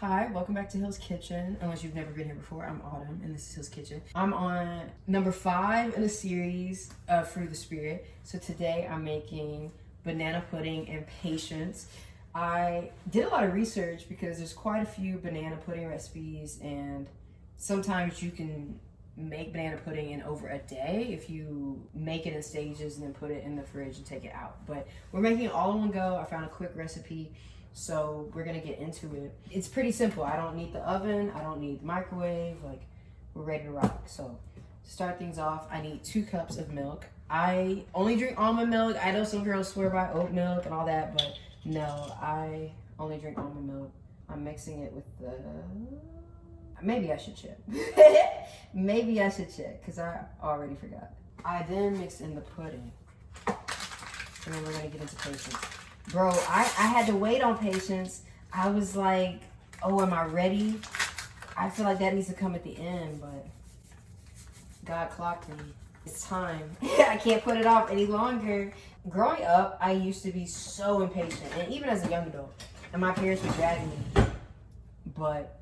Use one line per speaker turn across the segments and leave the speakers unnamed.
Hi, welcome back to Hill's Kitchen. Unless you've never been here before, I'm Autumn, and this is Hill's Kitchen. I'm on number 5 in a series of Fruit of the Spirit. So today I'm making banana pudding and patience. I did a lot of research because there's quite a few banana pudding recipes, and sometimes you can make banana pudding in over a day if you make it in stages and then put it in the fridge and take it out. But we're making it all in one go. I found a quick recipe. So we're gonna get into it. It's pretty simple. I don't need the oven. I don't need the microwave. Like, we're ready to rock. So to start things off, I need 2 cups of milk. I only drink almond milk. I know some girls swear by oat milk and all that, but no, I only drink almond milk. I'm mixing it with the, maybe I should check. Maybe I should check, because I already forgot. I then mix in the pudding. And then we're gonna get into patience. Bro, I had to wait on patience. I was like, oh, am I ready? I feel like that needs to come at the end, but God clocked me. It's time. I can't put it off any longer. Growing up, I used to be so impatient, and even as a young adult, and my parents would drag me. But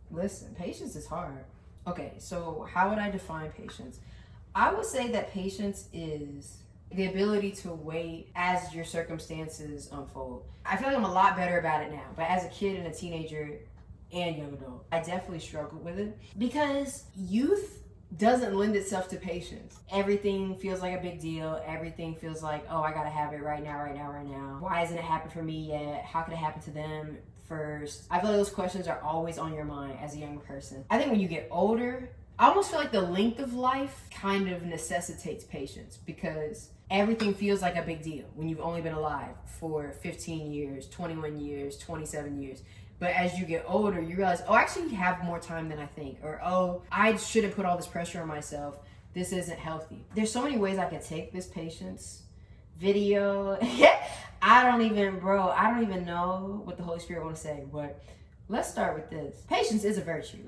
listen, patience is hard. Okay, so how would I define patience? I would say that patience is the ability to wait as your circumstances unfold. I feel like I'm a lot better about it now, but as a kid and a teenager and young adult, I definitely struggled with it because youth doesn't lend itself to patience. Everything feels like a big deal. Everything feels like, oh, I gotta have it right now, right now, right now. Why hasn't it happened for me yet? How could it happen to them first? I feel like those questions are always on your mind as a young person. I think when you get older, I almost feel like the length of life kind of necessitates patience because everything feels like a big deal when you've only been alive for 15 years, 21 years, 27 years. But as you get older, you realize, oh, I actually have more time than I think. Or, oh, I shouldn't put all this pressure on myself. This isn't healthy. There's so many ways I could take this patience video. I don't even know what the Holy Spirit wants to say, but let's start with this. Patience is a virtue.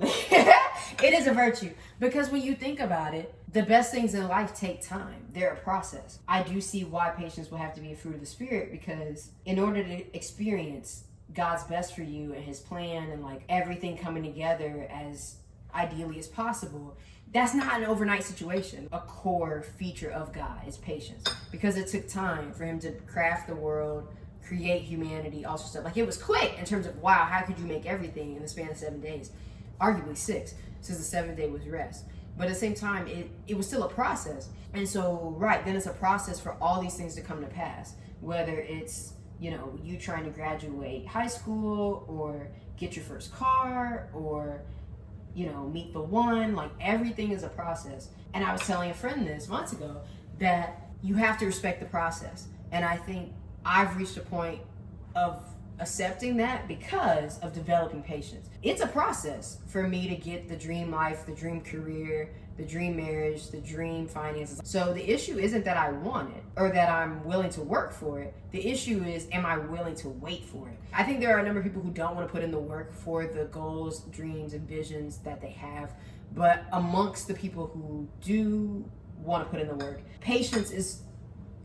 It is a virtue because when you think about it, the best things in life take time. They're a process. I do see why patience will have to be a fruit of the Spirit, because in order to experience God's best for you and his plan and like everything coming together as ideally as possible, that's not an overnight situation. A core feature of God is patience because it took time for him to craft the world, create humanity, all sorts of stuff. Like, it was quick in terms of, wow, how could you make everything in the span of 7 days? Arguably 6, since the 7th day was rest. But at the same time, it was still a process. And so, right, then it's a process for all these things to come to pass. Whether it's, you trying to graduate high school or get your first car or, meet the one, like everything is a process. And I was telling a friend this months ago that you have to respect the process. And I think I've reached a point of accepting that because of developing patience. It's a process for me to get the dream life, the dream career, the dream marriage, the dream finances. So the issue isn't that I want it or that I'm willing to work for it. The issue is, am I willing to wait for it? I think there are a number of people who don't want to put in the work for the goals, dreams, and visions that they have. But amongst the people who do want to put in the work, patience is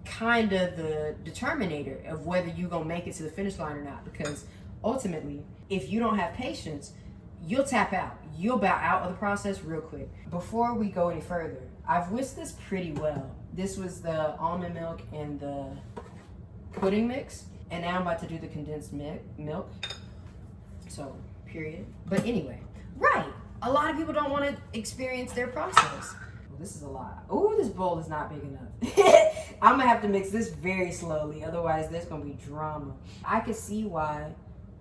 kind of the determinator of whether you're gonna make it to the finish line or not, because ultimately, if you don't have patience, you'll tap out. You'll bow out of the process real quick. Before we go any further, I've whisked this pretty well. This was the almond milk and the pudding mix, and now I'm about to do the condensed milk. So, period. But anyway, right, a lot of people don't want to experience their process. This is a lot. Oh, this bowl is not big enough. I'm gonna have to mix this very slowly, otherwise there's gonna be drama. I could see why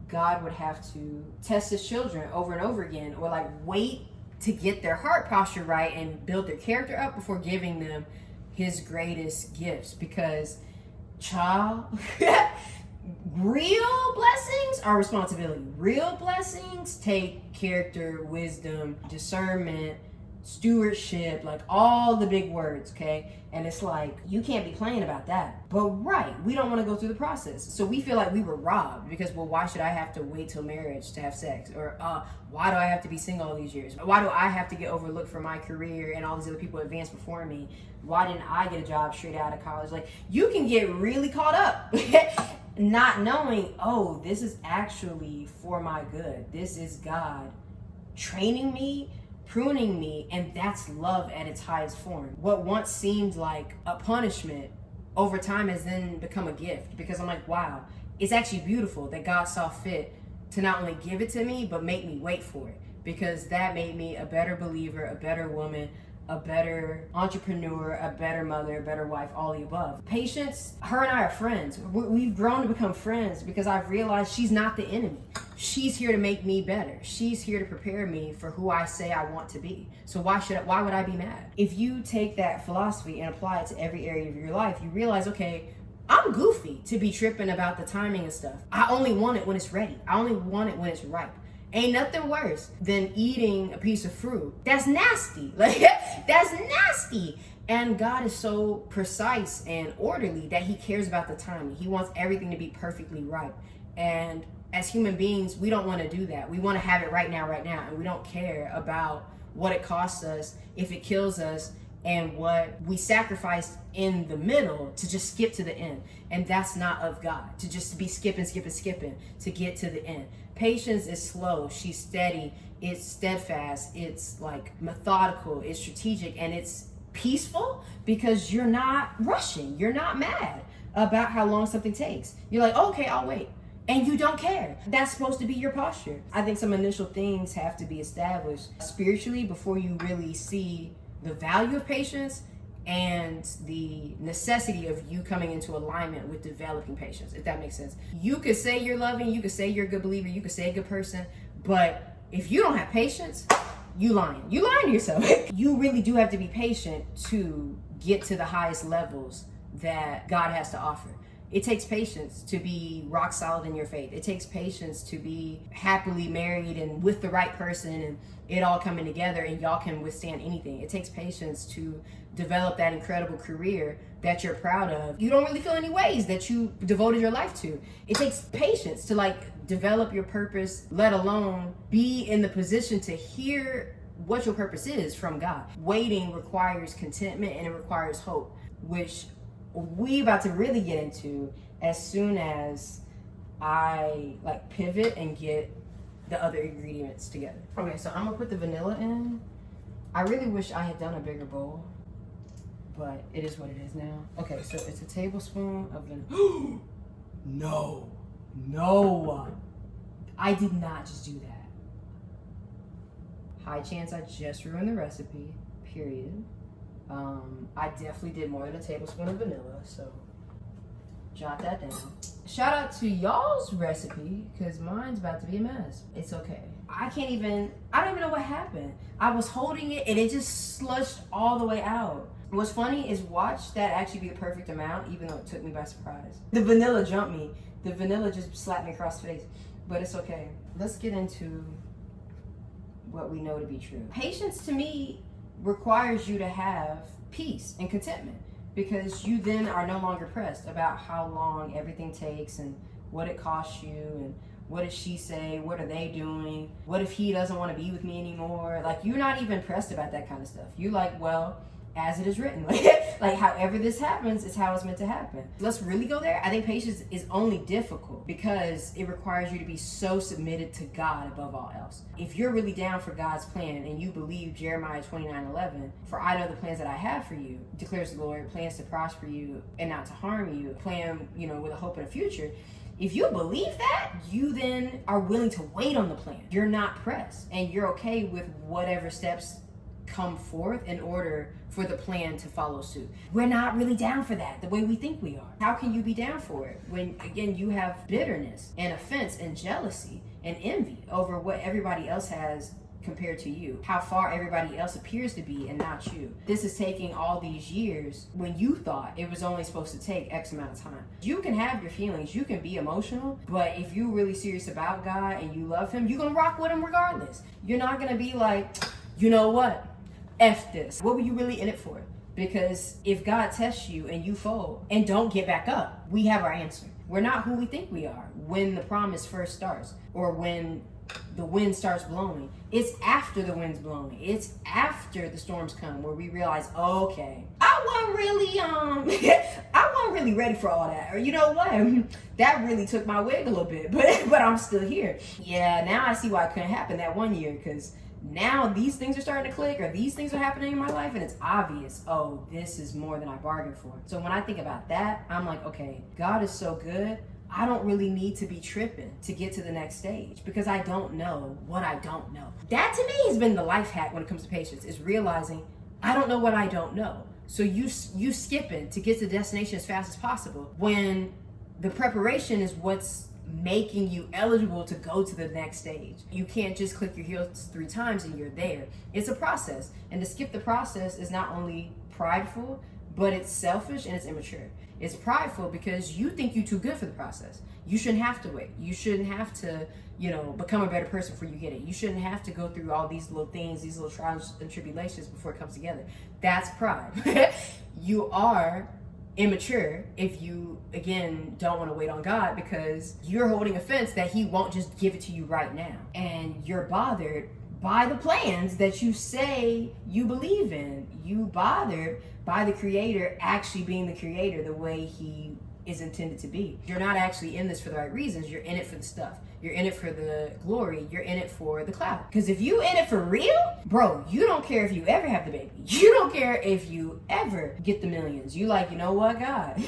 God would have to test his children over and over again, or like wait to get their heart posture right and build their character up before giving them his greatest gifts. Because, child, real blessings are responsibility. Real blessings take character, wisdom, discernment, stewardship, like all the big words, okay? And it's like, you can't be playing about that. But right, we don't want to go through the process. So we feel like we were robbed because, well, why should I have to wait till marriage to have sex? Or why do I have to be single all these years? Why do I have to get overlooked for my career and all these other people advanced before me? Why didn't I get a job straight out of college? Like, you can get really caught up not knowing, oh, this is actually for my good. This is God training me, pruning me, and that's love at its highest form. What once seemed like a punishment over time has then become a gift, because I'm like, wow, it's actually beautiful that God saw fit to not only give it to me, but make me wait for it, because that made me a better believer, a better woman, a better entrepreneur, a better mother, a better wife, all the above. Patience, her and I are friends. We've grown to become friends because I've realized she's not the enemy. She's here to make me better. She's here to prepare me for who I say I want to be. So why would I be mad? If you take that philosophy and apply it to every area of your life, you realize, okay, I'm goofy to be tripping about the timing and stuff. I only want it when it's ready. I only want it when it's ripe. Ain't nothing worse than eating a piece of fruit. That's nasty. Like, that's nasty. And God is so precise and orderly that he cares about the timing. He wants everything to be perfectly ripe. And as human beings, we don't want to do that. We want to have it right now. And we don't care about what it costs us, if it kills us, and what we sacrificed in the middle to just skip to the end. And that's not of God, to just be skipping to get to the end. Patience is slow, she's steady, it's steadfast, it's like methodical, it's strategic, and it's peaceful because you're not rushing. You're not mad about how long something takes. You're like, okay, I'll wait. And you don't care. That's supposed to be your posture. I think some initial things have to be established spiritually before you really see the value of patience and the necessity of you coming into alignment with developing patience, if that makes sense. You could say you're loving, you could say you're a good believer, you could say a good person, but if you don't have patience, you lying. You lying to yourself. You really do have to be patient to get to the highest levels that God has to offer. It takes patience to be rock solid in your faith. It takes patience to be happily married and with the right person and it all coming together and y'all can withstand anything. It takes patience to develop that incredible career that you're proud of. You don't really feel any ways that you devoted your life to. It takes patience to like develop your purpose, let alone be in the position to hear what your purpose is from God. Waiting requires contentment and it requires hope, which we about to really get into as soon as I like pivot and get the other ingredients together. Okay, so I'm gonna put the vanilla in. I really wish I had done a bigger bowl, but it is what it is now. Okay, so it's a tablespoon of vanilla. No, I did not just do that. High chance I just ruined the recipe, period. I definitely did more than a tablespoon of vanilla, so jot that down. Shout out to y'all's recipe, because mine's about to be a mess. It's okay. I don't even know what happened. I was holding it and it just slushed all the way out. What's funny is watch that actually be a perfect amount, even though it took me by surprise. The vanilla jumped me. The vanilla just slapped me across the face, but it's okay. Let's get into what we know to be true. Patience to me requires you to have peace and contentment, because you then are no longer pressed about how long everything takes and what it costs you and what does she say, what are they doing, what if he doesn't want to be with me anymore. Like, you're not even pressed about that kind of stuff. You like, well, as it is written. Like however this happens is how it's meant to happen. Let's really go there. I think patience is only difficult because it requires you to be so submitted to God above all else. If you're really down for God's plan and you believe Jeremiah 29:11, for I know the plans that I have for you, declares the Lord, plans to prosper you and not to harm you, plan, with a hope and a future. If you believe that, you then are willing to wait on the plan. You're not pressed and you're okay with whatever steps come forth in order for the plan to follow suit. We're not really down for that the way we think we are. How can you be down for it when, again, you have bitterness and offense and jealousy and envy over what everybody else has compared to you, how far everybody else appears to be and not you? This is taking all these years when you thought it was only supposed to take X amount of time. You can have your feelings, you can be emotional, but if you're really serious about God and you love him, you're gonna rock with him regardless. You're not gonna be like, you know what? F this. What were you really in it for? Because if God tests you and you fold and don't get back up, we have our answer. We're not who we think we are when the promise first starts or when the wind starts blowing. It's after the wind's blowing. It's after the storms come where we realize, okay, I wasn't really I wasn't really ready for all that. Or you know what? That really took my wig a little bit, but I'm still here. Yeah, now I see why it couldn't happen that one year, because now these things are starting to click, or these things are happening in my life, and it's obvious, oh, this is more than I bargained for. So when I think about that, I'm like, okay, God is so good. I don't really need to be tripping to get to the next stage, because I don't know what I don't know. That to me has been the life hack when it comes to patience, is realizing I don't know what I don't know. So you skipping to get to the destination as fast as possible, when the preparation is what's making you eligible to go to the next stage. You can't just click your heels 3 times and you're there. It's a process. And to skip the process is not only prideful, but it's selfish and it's immature. It's prideful because you think you're too good for the process. You shouldn't have to wait. You shouldn't have to, become a better person before you get it. You shouldn't have to go through all these little things, these little trials and tribulations before it comes together. That's pride. You are immature if you, again, don't want to wait on God, because you're holding offense that he won't just give it to you right now. And you're bothered by the plans that you say you believe in. You bothered by the creator actually being the creator the way he is intended to be. You're not actually in this for the right reasons. You're in it for the stuff. You're in it for the glory. You're in it for the clout. Because if you in it for real, bro, you don't care if you ever have the baby. You don't care if you ever get the millions. You like, you know what, God?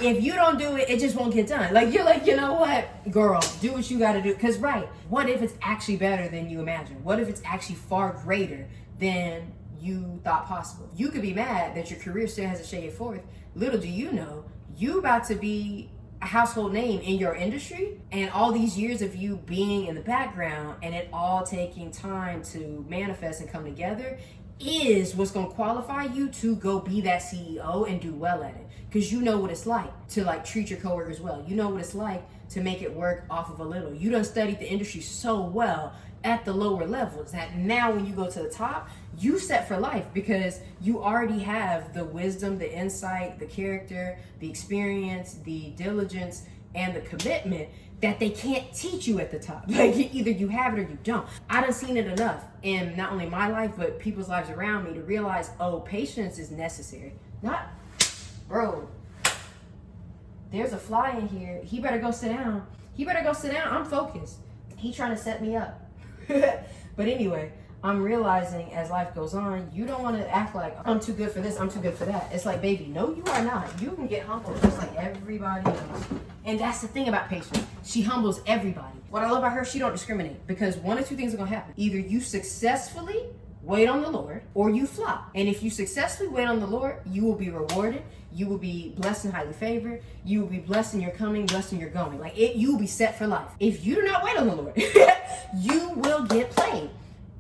If you don't do it, it just won't get done. Like, you're like, you know what, girl, do what you got to do. Because, right, what if it's actually better than you imagine? What if it's actually far greater than you thought possible? You could be mad that your career still hasn't shaded forth. Little do you know, you about to be a household name in your industry, and all these years of you being in the background and it all taking time to manifest and come together is what's going to qualify you to go be that CEO and do well at it. Because you know what it's like to treat your coworkers well. You know what it's like to make it work off of a little. You done studied the industry so well at the lower levels that now when you go to the top, you set for life, because you already have the wisdom, the insight, the character, the experience, the diligence, and the commitment that they can't teach you at the top. Like, either you have it or you don't. I done seen it enough in not only my life, but people's lives around me to realize, oh, patience is necessary. Bro, there's a fly in here. He better go sit down. I'm focused. He trying to set me up. But anyway, I'm realizing as life goes on, you don't want to act like I'm too good for this, I'm too good for that. It's like, baby, no, you are not. You can get humbled just like everybody else. And that's the thing about patience. She humbles everybody. What I love about her, she don't discriminate, because one or two things are going to happen. Either you successfully wait on the Lord, or you flop. And if you successfully wait on the Lord, you will be rewarded. You will be blessed and highly favored. You will be blessed in your coming, blessed in your going. You will be set for life. If you do not wait on the Lord, you will get played.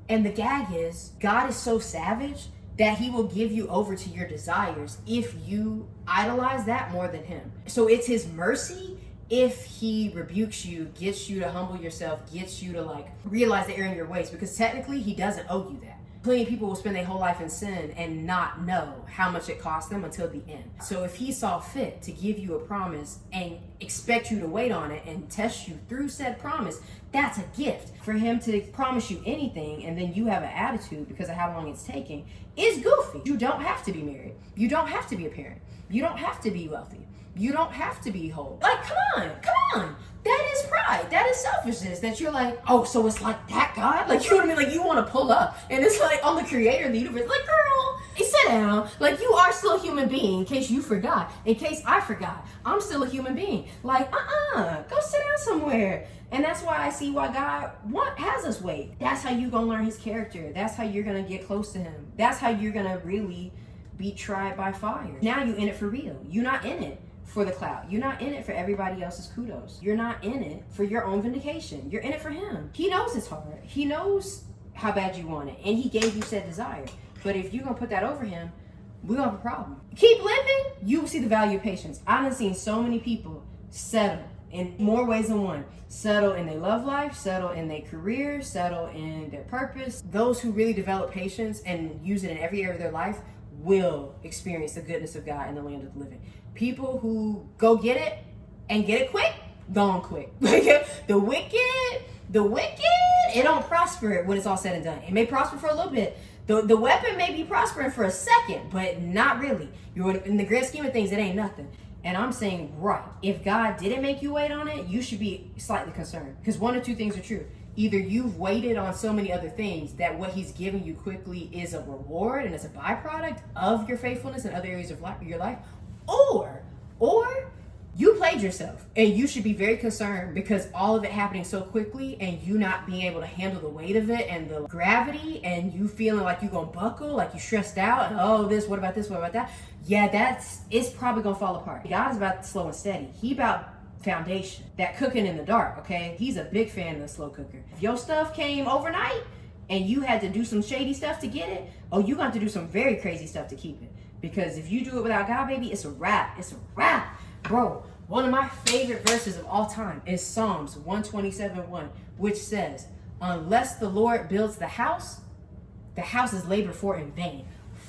And the gag is, God is so savage that he will give you over to your desires if you idolize that more than him. So it's his mercy if he rebukes you, gets you to humble yourself, gets you to realize the error in your ways, because technically he doesn't owe you that. Plenty of people will spend their whole life in sin and not know how much it cost them until the end. So if he saw fit to give you a promise and expect you to wait on it and test you through said promise, that's a gift. For him to promise you anything and then you have an attitude because of how long it's taking is goofy. You don't have to be married. You don't have to be a parent. You don't have to be wealthy. You don't have to be whole. Come on. That is pride. That is selfishness. That you're like, oh, so it's like that, God? You know what I mean? You want to pull up. And it's I'm the creator of the universe. Girl, hey, sit down. You are still a human being, in case you forgot. In case I forgot. I'm still a human being. Go sit down somewhere. And that's why I see why God has us wait. That's how you're going to learn his character. That's how you're going to get close to him. That's how you're going to really be tried by fire. Now you're in it for real. You're not in it for the clout. You're not in it for everybody else's kudos. You're not in it for your own vindication. You're in it for him. He knows it's hard. He knows how bad you want it. And he gave you said desire. But if you're going to put that over him, we're going to have a problem. Keep living. You will see the value of patience. I've seen so many people settle in more ways than one. Settle in their love life, settle in their career, settle in their purpose. Those who really develop patience and use it in every area of their life will experience the goodness of God in the land of the living. People who go get it and get it quick, gone quick. The wicked, The wicked, it don't prosper when it's all said and done. It may prosper for a little bit. The weapon may be prospering for a second, but not really. You're in the grand scheme of things, it ain't nothing. And I'm saying, right, if God didn't make you wait on it, you should be slightly concerned. Because one or two things are true. Either you've waited on so many other things that what he's giving you quickly is a reward and it's a byproduct of your faithfulness in other areas of your life, or you played yourself, and you should be very concerned because all of it happening so quickly and you not being able to handle the weight of it and the gravity, and you feeling like you're gonna buckle, like you're stressed out, and oh, this, what about this, what about that? Yeah, it's probably gonna fall apart. God is about slow and steady. He about foundation, that cooking in the dark, okay? He's a big fan of the slow cooker. If your stuff came overnight and you had to do some shady stuff to get it, oh, you got to do some very crazy stuff to keep it. Because if you do it without God, baby, it's a wrap. It's a wrap. Bro, one of my favorite verses of all time is Psalms 127:1, which says, unless the Lord builds the house is labored for in vain.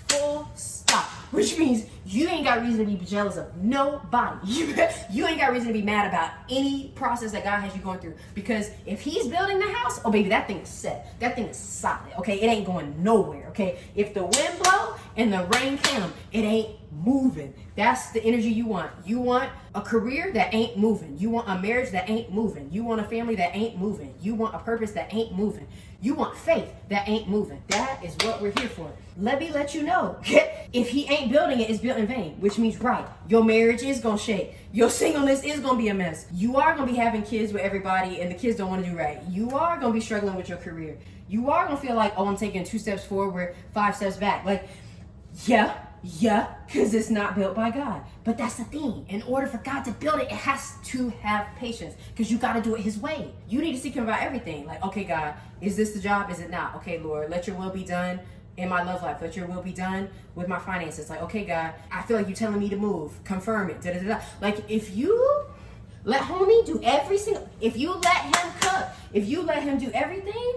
Full stop. Which means you ain't got reason to be jealous of nobody. You ain't got reason to be mad about any process that God has you going through. Because if he's building the house, oh baby, that thing is set. That thing is solid, okay? It ain't going nowhere, okay? If the wind blow and the rain come, it ain't moving. That's the energy you want. You want a career that ain't moving. You want a marriage that ain't moving. You want a family that ain't moving. You want a purpose that ain't moving. You want faith that ain't moving. That is what we're here for. Let me let you know. If he ain't building it, it's built in vain. Which means, right, your marriage is gonna shake. Your singleness is gonna be a mess. You are gonna be having kids with everybody and the kids don't want to do right. You are gonna be struggling with your career. You are gonna feel like, oh, I'm taking 2 steps forward, 5 steps back. Like, yeah, because it's not built by God. But that's the thing. In order for God to build it, it has to have patience, because you got to do it his way. You need to seek him about everything. Like, okay, God, is this the job? Is it not? Okay, Lord, let your will be done in my love life. Let your will be done with my finances. Like, okay, God, I feel like you're telling me to move. Confirm it. Da, da, da, da. Like, if you let homie do if you let him cook, if you let him do everything,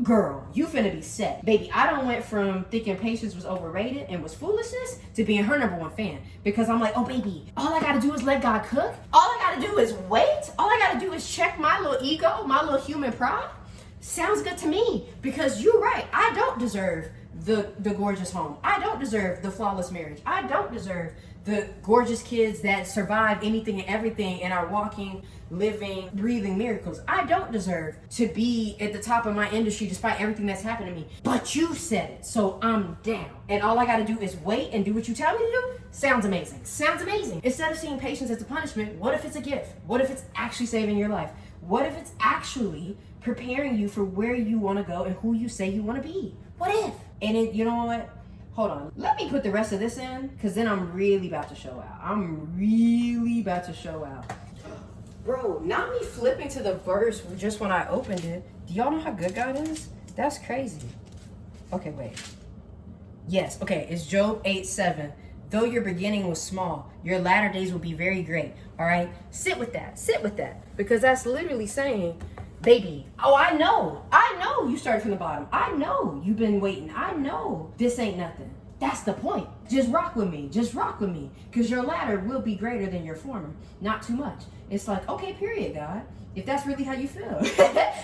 girl, you finna be set. Baby, I done went from thinking patience was overrated and was foolishness to being her #1 fan. Because I'm like, oh baby, all I gotta do is let God cook. All I gotta do is wait. All I gotta do is check my little ego, my little human pride. Sounds good to me. Because you're right, I don't deserve the gorgeous home. I don't deserve the flawless marriage. I don't deserve the gorgeous kids that survive anything and everything and are walking, living, breathing miracles. I don't deserve to be at the top of my industry despite everything that's happened to me. But you said it, so I'm down. And all I gotta do is wait and do what you tell me to do? Sounds amazing. Sounds amazing. Instead of seeing patience as a punishment, what if it's a gift? What if it's actually saving your life? What if it's actually preparing you for where you wanna go and who you say you wanna be? What if? And you know what? Hold on. Let me put the rest of this in, because then I'm really about to show out. I'm really about to show out. Bro, not me flipping to the verse just when I opened it. Do y'all know how good God is? That's crazy. Okay, wait. Yes, okay, it's Job 8:7. Though your beginning was small, your latter days will be very great. All right? Sit with that. Sit with that. Because that's literally saying, baby, oh, I know you started from the bottom. I know you've been waiting. I know this ain't nothing. That's the point. Just rock with me. Just rock with me. Because your latter will be greater than your former. Not too much. It's like, okay, period, God. If that's really how you feel,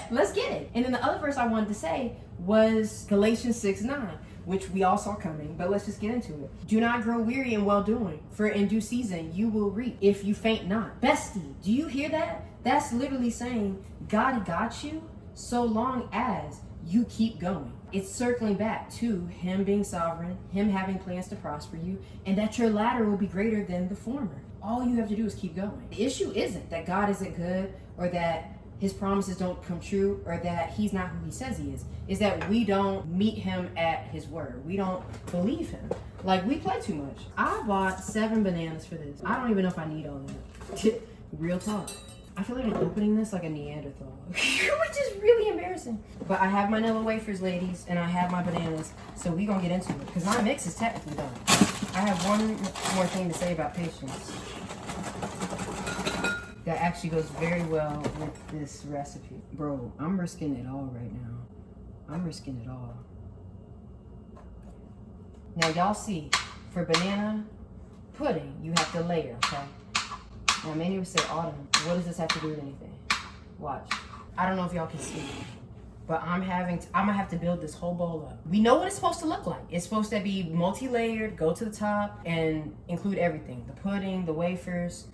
let's get it. And then the other verse I wanted to say was Galatians 6:9, which we all saw coming, but let's just get into it. Do not grow weary in well-doing, for in due season you will reap if you faint not. Bestie, do you hear that? That's literally saying God got you so long as you keep going. It's circling back to him being sovereign, him having plans to prosper you, and that your latter will be greater than the former. All you have to do is keep going. The issue isn't that God isn't good, or that his promises don't come true, or that he's not who he says he is that we don't meet him at his word. We don't believe him. Like, we play too much. I bought 7 bananas for this. I don't even know if I need all that. Real talk. I feel like I'm opening this like a Neanderthal, which is really embarrassing. But I have my Nilla wafers, ladies, and I have my bananas, so we gonna get into it, because my mix is technically done. I have one more thing to say about patience that actually goes very well with this recipe. Bro, I'm risking it all right now. I'm risking it all. Now y'all see, for banana pudding, you have to layer, okay? Now many would say, Autumn, what does this have to do with anything? Watch. I don't know if y'all can see, but I'm gonna have to build this whole bowl up. We know what it's supposed to look like. It's supposed to be multi-layered, go to the top, and include everything. The pudding, the wafers,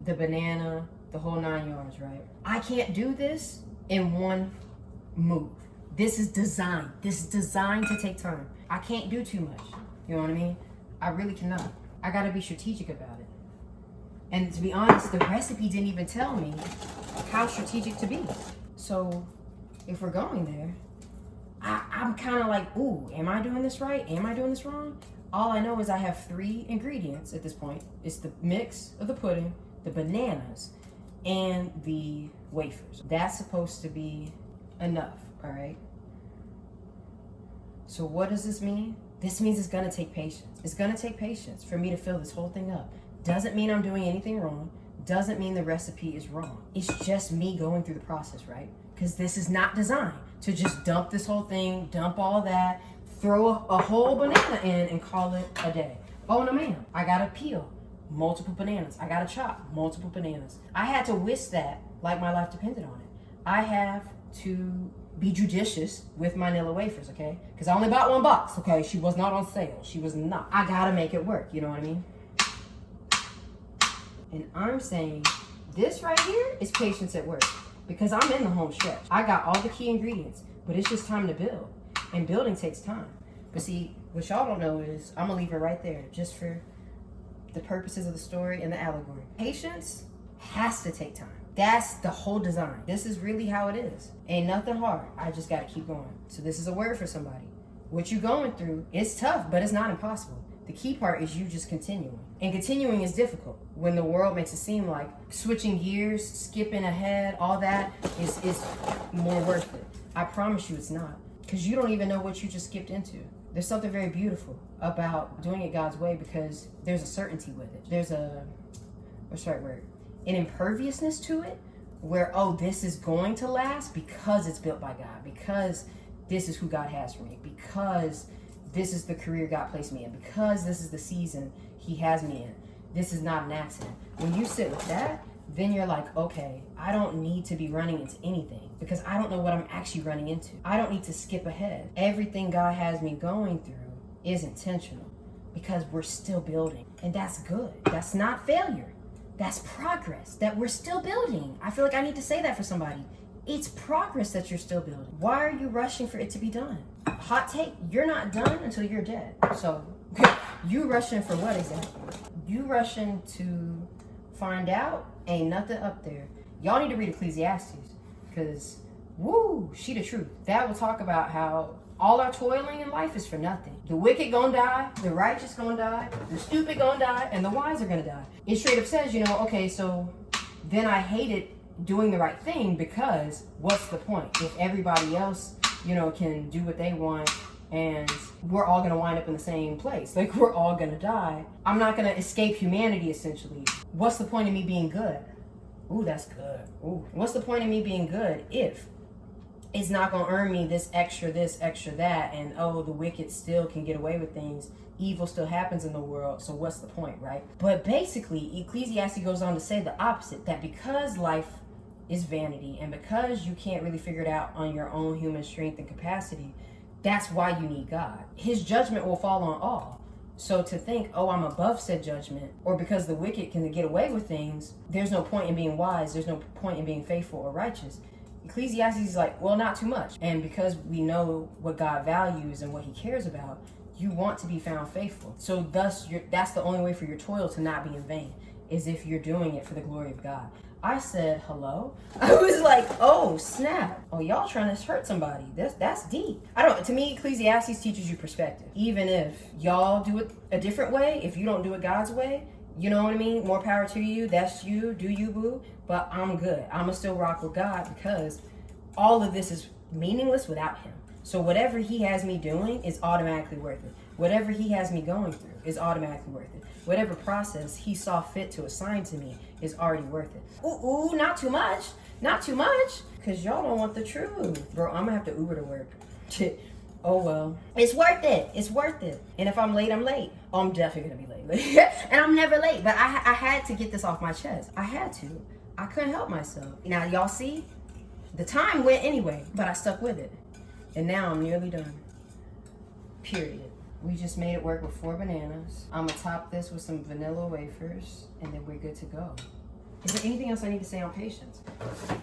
the banana, the whole 9 yards, right? I can't do this in one move. This is designed. This is designed to take time. I can't do too much. You know what I mean? I really cannot. I gotta be strategic about it. And to be honest, the recipe didn't even tell me how strategic to be. So if we're going there, I'm kind of like, ooh, am I doing this right? Am I doing this wrong? All I know is I have 3 ingredients at this point. It's the mix of the pudding, the bananas, and the wafers. That's supposed to be enough, all right? So what does this mean? This means it's gonna take patience. It's gonna take patience for me to fill this whole thing up. Doesn't mean I'm doing anything wrong. Doesn't mean the recipe is wrong. It's just me going through the process, right? Because this is not designed to just dump this whole thing, dump all that, throw a whole banana in and call it a day. Oh no ma'am, I gotta peel multiple bananas. I gotta chop multiple bananas. I had to whisk that like my life depended on it. I have to be judicious with my Nilla wafers, okay? Because I only bought 1 box, okay? She was not on sale. She was not. I gotta make it work, you know what I mean? And I'm saying this right here is patience at work, because I'm in the home stretch. I got all the key ingredients, but it's just time to build. And building takes time. But see, what y'all don't know is I'm gonna leave it right there just for the purposes of the story and the allegory. Patience has to take time. That's the whole design. This is really how it is. Ain't nothing hard. I just gotta keep going. So this is a word for somebody. What you going through, it's tough, but it's not impossible. The key part is you just continuing. And continuing is difficult when the world makes it seem like switching gears, skipping ahead, all that is more worth it. I promise you it's not. Because you don't even know what you just skipped into. There's something very beautiful about doing it God's way, because there's a certainty with it. There's what's the right word? An imperviousness to it, where, oh, this is going to last because it's built by God, because this is who God has for me, because this is the career God placed me in, because this is the season He has me in. This is not an accident. When you sit with that, then you're like, okay, I don't need to be running into anything, because I don't know what I'm actually running into. I don't need to skip ahead. Everything God has me going through is intentional, because we're still building. And that's good. That's not failure. That's progress, that we're still building. I feel like I need to say that for somebody. It's progress that you're still building. Why are you rushing for it to be done? Hot take, you're not done until you're dead. So you rushing for what exactly? You rushing to find out? Ain't nothing up there. Y'all need to read Ecclesiastes, because woo, she the truth. That will talk about how all our toiling in life is for nothing. The wicked gonna die, the righteous gonna die, the stupid gonna die, and the wise are gonna die. It straight up says, okay, so then I hated doing the right thing, because what's the point? If everybody else, can do what they want, and we're all gonna wind up in the same place. Like, we're all gonna die. I'm not gonna escape humanity, essentially. What's the point of me being good? Ooh, that's good. Ooh. What's the point of me being good if it's not going to earn me this, extra that, and oh, the wicked still can get away with things. Evil still happens in the world, so what's the point, right? But basically, Ecclesiastes goes on to say the opposite, that because life is vanity, and because you can't really figure it out on your own human strength and capacity, that's why you need God. His judgment will fall on all. So to think, oh, I'm above said judgment, or because the wicked can get away with things, there's no point in being wise, there's no point in being faithful or righteous. Ecclesiastes is like, well, not too much. And because we know what God values and what He cares about, you want to be found faithful. So thus, that's the only way for your toil to not be in vain, is if you're doing it for the glory of God. I said, hello? I was like, oh, snap. Oh, y'all trying to hurt somebody. That's deep. To me, Ecclesiastes teaches you perspective. Even if y'all do it a different way, if you don't do it God's way, you know what I mean? More power to you. That's you. Do you, boo? But I'm good. I'm going to still rock with God, because all of this is meaningless without Him. So whatever He has me doing is automatically worth it. Whatever He has me going through is automatically worth it. Whatever process He saw fit to assign to me is already worth it. Ooh, not too much. Not too much. Because y'all don't want the truth. Bro, I'm going to have to Uber to work. Oh, well. It's worth it. It's worth it. And if I'm late, I'm late. Oh, I'm definitely going to be late. And I'm never late. But I had to get this off my chest. I had to. I couldn't help myself. Now, y'all see? The time went anyway, but I stuck with it. And now I'm nearly done. Period. We just made it work with 4 bananas. I'm gonna top this with some vanilla wafers, and then we're good to go. Is there anything else I need to say on patience?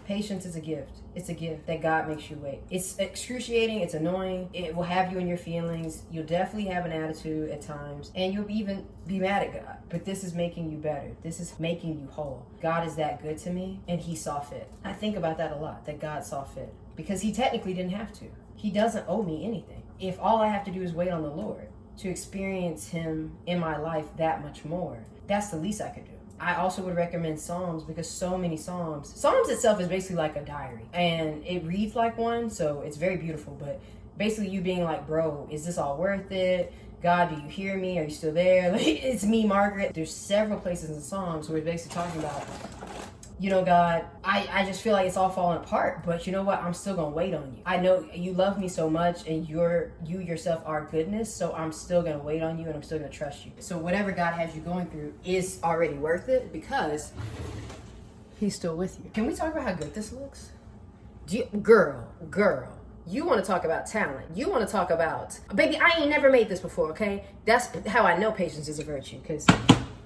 Patience is a gift. It's a gift that God makes you wait. It's excruciating, it's annoying, it will have you in your feelings. You'll definitely have an attitude at times, and you'll even be mad at God. But this is making you better. This is making you whole. God is that good to me, and he saw fit. I think about that a lot, that God saw fit. Because he technically didn't have to. He doesn't owe me anything. If all I have to do is wait on the Lord to experience him in my life that much more, that's the least I could do. I also would recommend Psalms, because so many Psalms itself is basically like a diary, and it reads like one, so it's very beautiful. But basically you being like, bro, is this all worth it? God, do you hear me? Are you still there? Like, it's me, Margaret. There's several places in Psalms where it's basically talking about, you know, God, I just feel like it's all falling apart, but you know what? I'm still gonna wait on you. I know you love me so much, and you yourself are goodness, so I'm still gonna wait on you, and I'm still gonna trust you. So whatever God has you going through is already worth it, because he's still with you. Can we talk about how good this looks? Girl, you want to talk about talent. You want to talk about, baby, I ain't never made this before, okay? That's how I know patience is a virtue, because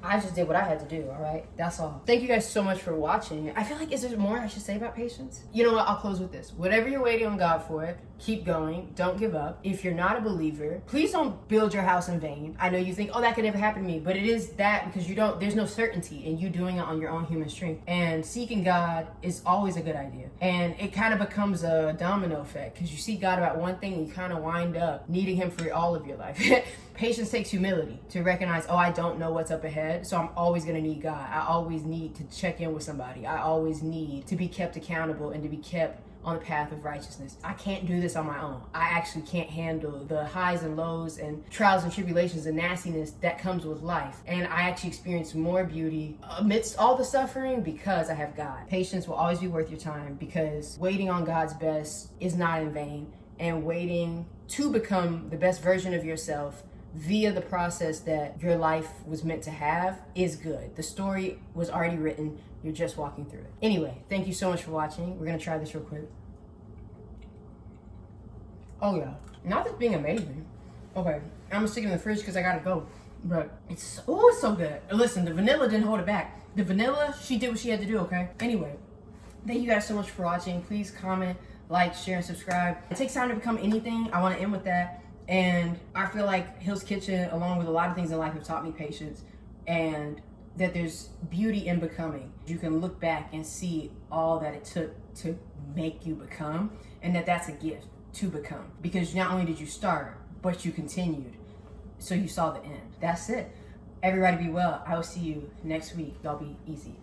I just did what I had to do, all right? That's all. Thank you guys so much for watching. I feel like, is there more I should say about patience? You know what? I'll close with this. Whatever you're waiting on God for, keep going. Don't give up. If you're not a believer, please don't build your house in vain. I know you think, oh, that could never happen to me, but it is that, because there's no certainty in you doing it on your own human strength. And seeking God is always a good idea. And it kind of becomes a domino effect, because you seek God about one thing and you kind of wind up needing him for all of your life. Patience takes humility to recognize, oh, I don't know what's up ahead, so I'm always going to need God. I always need to check in with somebody. I always need to be kept accountable and to be kept on the path of righteousness. I can't do this on my own. I actually can't handle the highs and lows and trials and tribulations and nastiness that comes with life. And I actually experience more beauty amidst all the suffering because I have God. Patience will always be worth your time, because waiting on God's best is not in vain. And waiting to become the best version of yourself via the process that your life was meant to have is good. The story was already written. You're just walking through it. Anyway, thank you so much for watching. We're gonna try this real quick. Oh yeah, not this being amazing. Okay, I'm gonna stick it in the fridge because I gotta go. But it's so good. Listen, the vanilla didn't hold it back. The vanilla, she did what she had to do, okay? Anyway, thank you guys so much for watching. Please comment, like, share, and subscribe. It takes time to become anything. I wanna end with that. And I feel like Hill's Kitchen, along with a lot of things in life, have taught me patience, and that there's beauty in becoming. You can look back and see all that it took to make you become, and that's a gift to become. Because not only did you start, but you continued. So you saw the end. That's it. Everybody be well. I will see you next week. Y'all be easy.